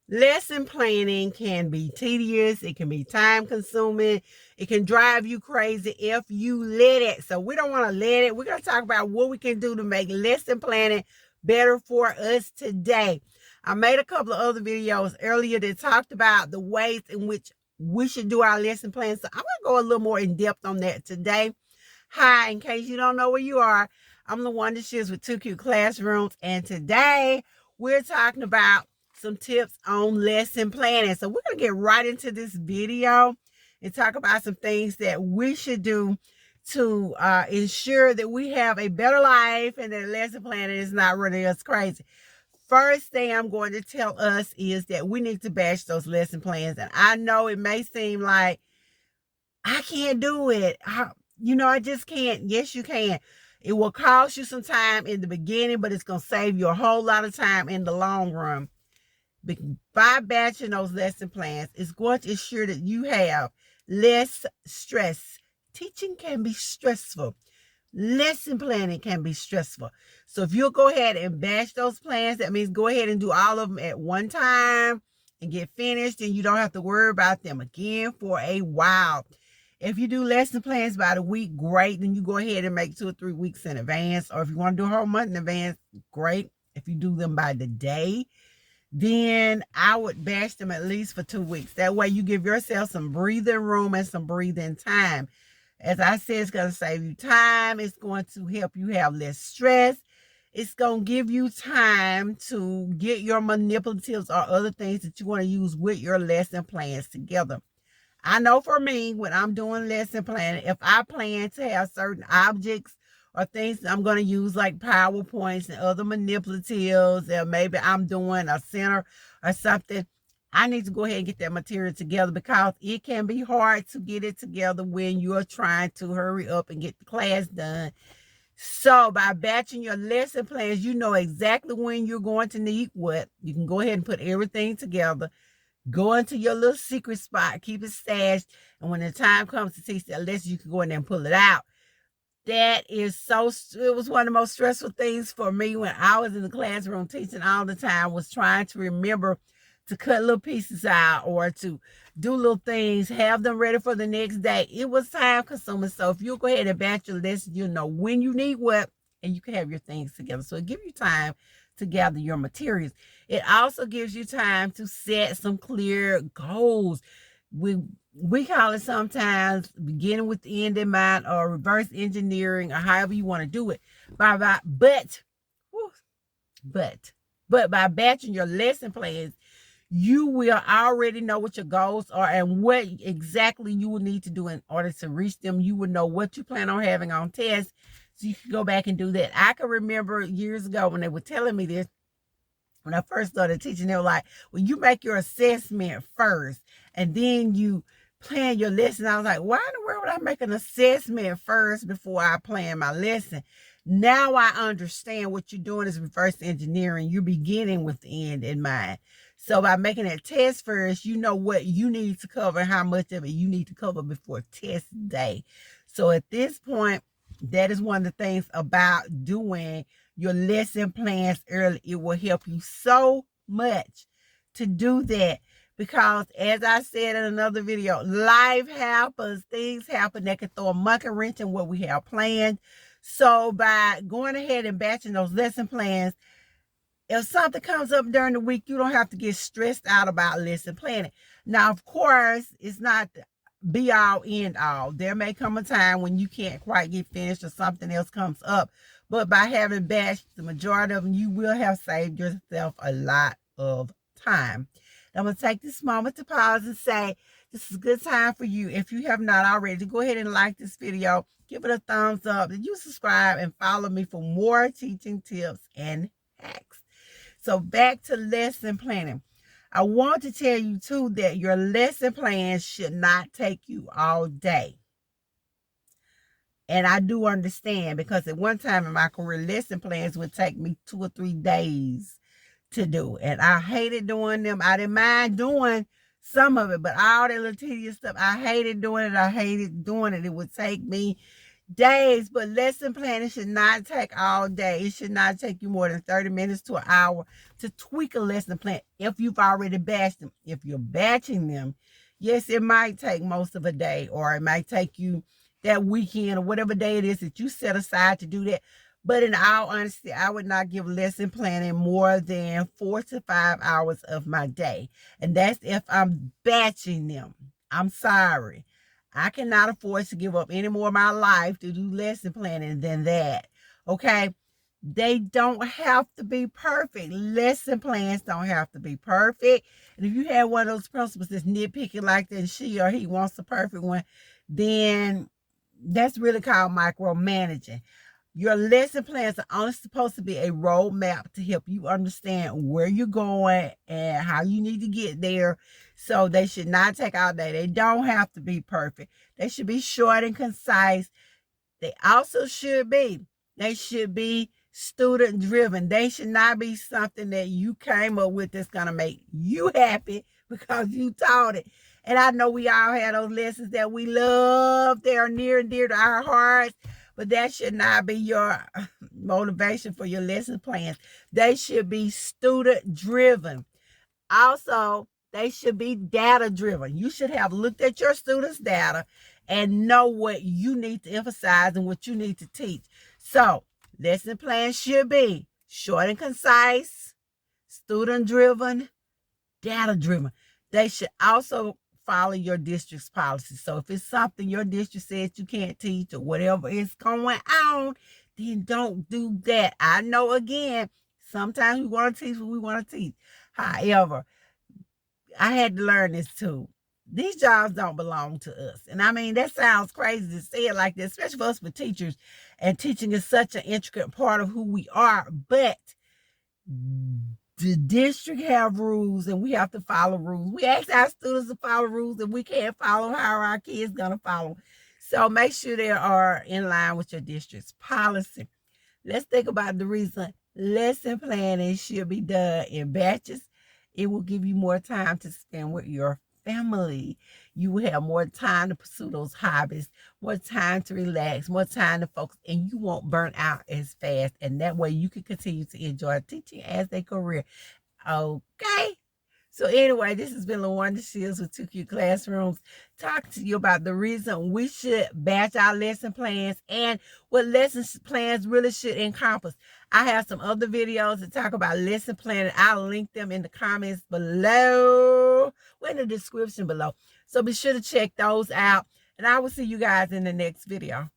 Lesson planning can be tedious. It can be time consuming. It can drive you crazy if you let it. So we don't want to let it. We're going to talk about what we can do to make lesson planning better for us today. I made a couple of other videos earlier that talked about the ways in which we should do our lesson plans. So I'm going to go a little more in depth on that today. Hi, in case you don't know where you are, I'm LaWanda Shields with 2Q Classrooms. And today we're talking about some tips on lesson planning. So we're going to get right into this video and talk about some things that we should do to ensure that we have a better life and that lesson planning is not running us crazy. First thing I'm going to tell us is that we need to batch those lesson plans. And I know it may seem like I can't do it. I just can't. Yes, you can. It will cost you some time in the beginning, but it's going to save you a whole lot of time in the long run. By batching those lesson plans, it's going to ensure that you have less stress. Teaching can be stressful. Lesson planning can be stressful. So if you'll go ahead and batch those plans, that means go ahead and do all of them at one time and get finished, and you don't have to worry about them again for a while. If you do lesson plans by the week, great. Then you go ahead and make 2 or 3 weeks in advance. Or if you want to do a whole month in advance, great. If you do them by the day, then I would batch them at least for 2 weeks. That way you give yourself some breathing room and some breathing time. As I said, it's going to save you time. It's going to help you have less stress. It's going to give you time to get your manipulatives or other things that you want to use with your lesson plans together. I know for me, when I'm doing lesson planning, if I plan to have certain objects or things that I'm going to use like PowerPoints and other manipulatives, or maybe I'm doing a center or something, I need to go ahead and get that material together because it can be hard to get it together when you're trying to hurry up and get the class done. So by batching your lesson plans, you know exactly when you're going to need what. You can go ahead and put everything together. Go into your little secret spot, keep it stashed, and when the time comes to teach that lesson, you can go in there and pull it out. It was one of the most stressful things for me when I was in the classroom teaching all the time, was trying to remember to cut little pieces out or to do little things, have them ready for the next day. It was time consuming. So if you go ahead and batch your lesson, you'll know when you need what, and you can have your things together. So it gives you time to gather your materials. It also gives you time to set some clear goals. We call it sometimes beginning with the end in mind, or reverse engineering, or however you want to do it. But by batching your lesson plans, you will already know what your goals are and what exactly you will need to do in order to reach them. You will know what you plan on having on tests, so you can go back and do that. I can remember years ago when they were telling me this, when I first started teaching, they were like, well, you make your assessment first and then you plan your lesson. I was like, why in the world would I make an assessment first before I plan my lesson? Now I understand what you're doing is reverse engineering. You're beginning with the end in mind. So by making that test first, you know what you need to cover and how much of it you need to cover before test day. So at this point, that is one of the things about doing your lesson plans early. It will help you so much to do that, because as I said in another video, life happens, things happen that can throw a monkey wrench in what we have planned. So by going ahead and batching those lesson plans, if something comes up during the week, you don't have to get stressed out about lesson planning. Now, of course, it's not be all end all. There may come a time when you can't quite get finished or something else comes up. But by having batched the majority of them, you will have saved yourself a lot of time. I'm going to take this moment to pause and say this is a good time for you, if you have not already, to go ahead and like this video, give it a thumbs up, and you subscribe and follow me for more teaching tips and hacks. So back to lesson planning. I want to tell you too that your lesson plans should not take you all day. And I do understand, because at one time in my career, lesson plans would take me 2 or 3 days to do. And I hated doing them. I didn't mind doing some of it, but all that little tedious stuff, I hated doing it. I hated doing it. It would take me days, but lesson planning should not take all day. It should not take you more than 30 minutes to an hour to tweak a lesson plan if you've already batched them. If you're batching them, yes, it might take most of a day, or it might take you that weekend or whatever day it is that you set aside to do that. But in all honesty, I would not give lesson planning more than 4 to 5 hours of my day. And that's if I'm batching them. I'm sorry. I cannot afford to give up any more of my life to do lesson planning than that. Okay? They don't have to be perfect. Lesson plans don't have to be perfect. And if you have one of those principals that's nitpicking like that, and she or he wants the perfect one, then that's really called micromanaging. Your lesson plans are only supposed to be a roadmap to help you understand where you're going and how you need to get there. So they should not take all day. They don't have to be perfect. They should be short and concise. They also should be. They should be student driven. They should not be something that you came up with that's going to make you happy because you taught it. And I know we all have those lessons that we love. They are near and dear to our hearts. But that should not be your motivation for your lesson plans. They should be student driven. Also, they should be data driven. You should have looked at your students' data and know what you need to emphasize and what you need to teach. So, lesson plans should be short and concise, student driven, data driven. They should also follow your district's policy. So if it's something your district says you can't teach or whatever is going on, then don't do that. I know, again, sometimes we want to teach what we want to teach. However, I had to learn this too. These jobs don't belong to us. And I mean, that sounds crazy to say it like this, especially for us for teachers. And teaching is such an intricate part of who we are. But the district have rules and we have to follow rules. We ask our students to follow rules and we can't follow how our kids gonna follow. So make sure they are in line with your district's policy. Let's think about the reason lesson planning should be done in batches. It will give you more time to spend with your family. You will have more time to pursue those hobbies, more time to relax, more time to focus, and you won't burn out as fast. And that way you can continue to enjoy teaching as a career. Okay? So anyway, this has been LaWanda Shields with 2Q Classrooms, talking to you about the reason we should batch our lesson plans and what lesson plans really should encompass. I have some other videos that talk about lesson planning. I'll link them in the comments below, or in the description below. So be sure to check those out. And I will see you guys in the next video.